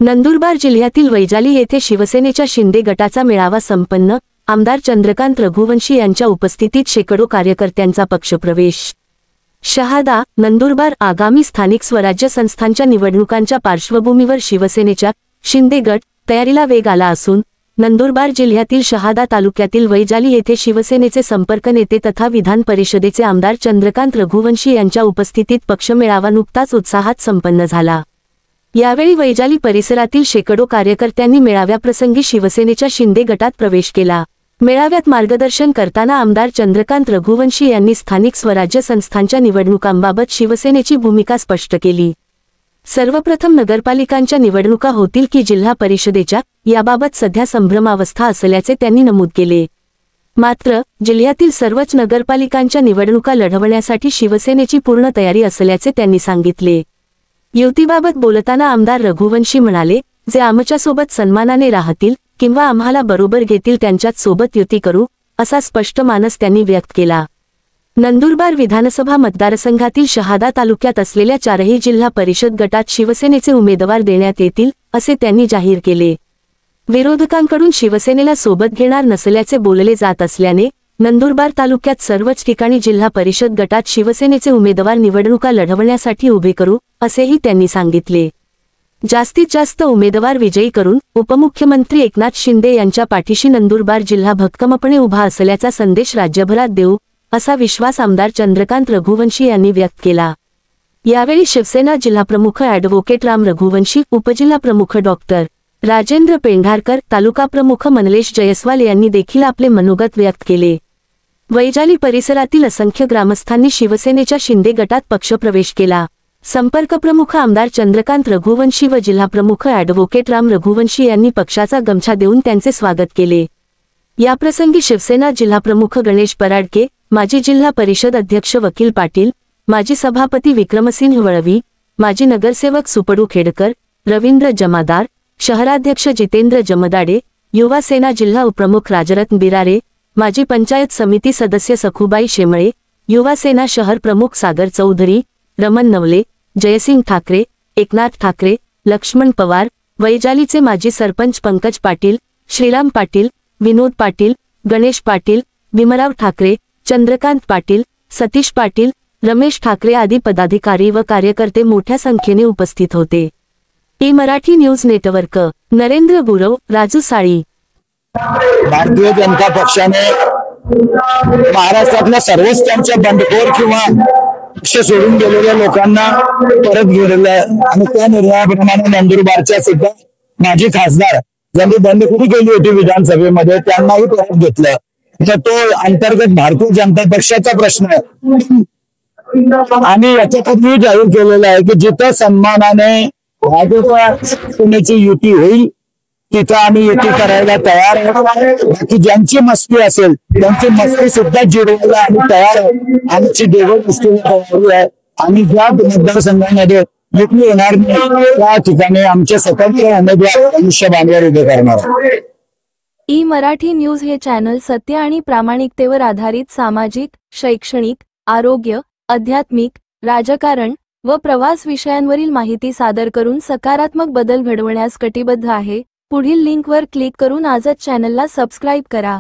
नंदुरबार जिल्ह्यातील वैजाली येथे शिवसेनेच्या शिंदे गटाचा मेळावा संपन्न। आमदार चंद्रकांत रघुवंशी यांच्या उपस्थितीत शेकडो कार्यकर्त्यांचा पक्षप्रवेश। शहादा, नंदुरबार आगामी स्थानिक स्वराज्य संस्थांच्या निवडणुकांच्या पार्श्वभूमीवर शिवसेनेच्या शिंदे गट तयारीला वेग आला असून नंदुरबार जिल्ह्यातील शहादा तालुक्यातील वैजाली येथे शिवसेनेचे संपर्क नेते तथा विधान परिषदेचे आमदार चंद्रकांत रघुवंशी यांच्या उपस्थितीत पक्षमेळावा नुकताच उत्साहात संपन्न झाला। यावेळी वैजाली परिसरातील शेकडो कार्यकर्त्यांनी मेळाव्याप्रसंगी शिवसेनेच्या शिंदे गटात प्रवेश केला। मेळाव्यात मार्गदर्शन करताना आमदार चंद्रकांत रघुवंशी यांनी स्थानिक स्वराज्य संस्थांच्या निवडणुकांबाबत शिवसेनेची भूमिका स्पष्ट केली। सर्वप्रथम नगरपालिकांच्या निवडणुका होतील की जिल्हा परिषदेच्या, याबाबत सध्या संभ्रमावस्था असल्याचे त्यांनी नमूद केले। मात्र जिल्ह्यातील सर्वच नगरपालिकांच्या निवडणुका लढवण्यासाठी शिवसेनेची पूर्ण तयारी असल्याचे त्यांनी सांगितले। युतीबाबत बोलताना आमदार रघुवंशी म्हणाले, जे आमच्यासोबत सन्मानाने राहतील किंवा आम्हाला बरोबर घेतील त्यांच्याच सोबत युती करू, असा स्पष्ट मानस त्यांनी व्यक्त केला। नंदुरबार विधानसभा मतदारसंघातील शहादा तालुक्यात असलेल्या 4ही जिल्हा परिषद गटात शिवसेनेचे उमेदवार देण्यात येतील, असे त्यांनी जाहीर केले। विरोधकांकडून शिवसेनेला सोबत घेणार नसल्याचे बोलले जात असल्याने नंदुरबार तालुक्यात सर्वच ठिकाणी जिल्हा परिषद गटात शिवसेनेचे उमेदवार निवडणुका लढवण्यासाठी उभे करू, असेही त्यांनी सांगितले। जास्तीत जास्त उमेदवार विजयी करून उपमुख्यमंत्री एकनाथ शिंदे यांच्या पाठीशी नंदुरबार जिल्हा भक्कमपणे उभा असल्याचा संदेश राज्यभरात देऊ, असा विश्वास आमदार चंद्रकांत रघुवंशी यांनी व्यक्त केला। यावेळी शिवसेना जिल्हाप्रमुख ॲडव्होकेट राम रघुवंशी, उपजिल्हाप्रमुख डॉक्टर राजेंद्र पेंढारकर, तालुकाप्रमुख मनलेश जयस्वाल यांनी देखील आपले मनोगत व्यक्त केले। वैजाली परिसरातील असंख्य ग्रामस्थांनी शिवसेनेच्या शिंदे गटात पक्षप्रवेश केला। संपर्क प्रमुख आमदार चंद्रकांत रघुवंशी व जिल्हाप्रमुख ॲडव्होकेट राम रघुवंशी यांनी पक्षाचा गमछा देऊन त्यांचे स्वागत केले। याप्रसंगी शिवसेना जिल्हाप्रमुख गणेश पराडके, माजी जिल्हा परिषद अध्यक्ष वकील पाटील, माजी सभापती विक्रमसिंह वळवी, माजी नगरसेवक सुपडू खेडकर, रवींद्र जमादार, शहराध्यक्ष जितेंद्र जमदाडे, युवा सेना जिल्हा उपप्रमुख राजरत्न बिरारे, माजी पंचायत समिती सदस्य सखुबाई शेमळे, युवा सेना शहर प्रमुख सागर चौधरी, रमन नवले, जयसिंग ठाकरे, एकनाथ ठाकरे, लक्ष्मण पवार, वैजालीचे माजी सरपंच पंकज पाटील, श्रीराम पाटील, विनोद पाटील, गणेश पाटील, भीमराव ठाकरे, चंद्रकांत पाटील, सतीश पाटील, रमेश ठाकरे आदी पदाधिकारी व कार्यकर्ते मोठ्या संख्येने उपस्थित होते। मराठी न्यूज नेटवर्क, नरेंद्र गुरव, राजू साळी। भारतीय जनता पक्षाने महाराष्ट्रातल्या सर्वच त्यांच्या बंडखोर किंवा पक्ष सोडून गेलेल्या लोकांना परत घेतलं आणि त्या निर्णयाप्रमाणे नंदुरबारच्या सुद्धा माजी खासदार ज्यांनी बंडखोरी केली होती विधानसभेमध्ये त्यांनाही परत घेतलं। तर तो अंतर्गत भारतीय जनता पक्षाचा प्रश्न आहे आणि याच्यापूर्वी जाहीर केलेला आहे की जिथं सन्मानाने भाजपची युती होईल तिथं आम्ही युती करायला तयार आहे। बाकी ज्यांची मस्ती असेल त्यांची मस्ती सुद्धा जिरवायला आम्ही तयार आहे। आमची देवळ दृष्टीने आहे आणि ज्या मतदारसंघामध्ये युती येणार नाही त्या ठिकाणी आमचे स्वतंत्र उमेदवार आयुष्यभर उभे करणार। मराठी न्यूज हे चॅनल सत्य आणि प्रामाणिकतेवर आधारित सामाजिक, शैक्षणिक, आरोग्य, आध्यात्मिक, राजकारण व प्रवास विषयांवरील माहिती सादर करून सकारात्मक बदल घडवण्यास कटिबद्ध आहे। पुढील लिंकवर क्लिक करून आजच चॅनलला सबस्क्राईब करा।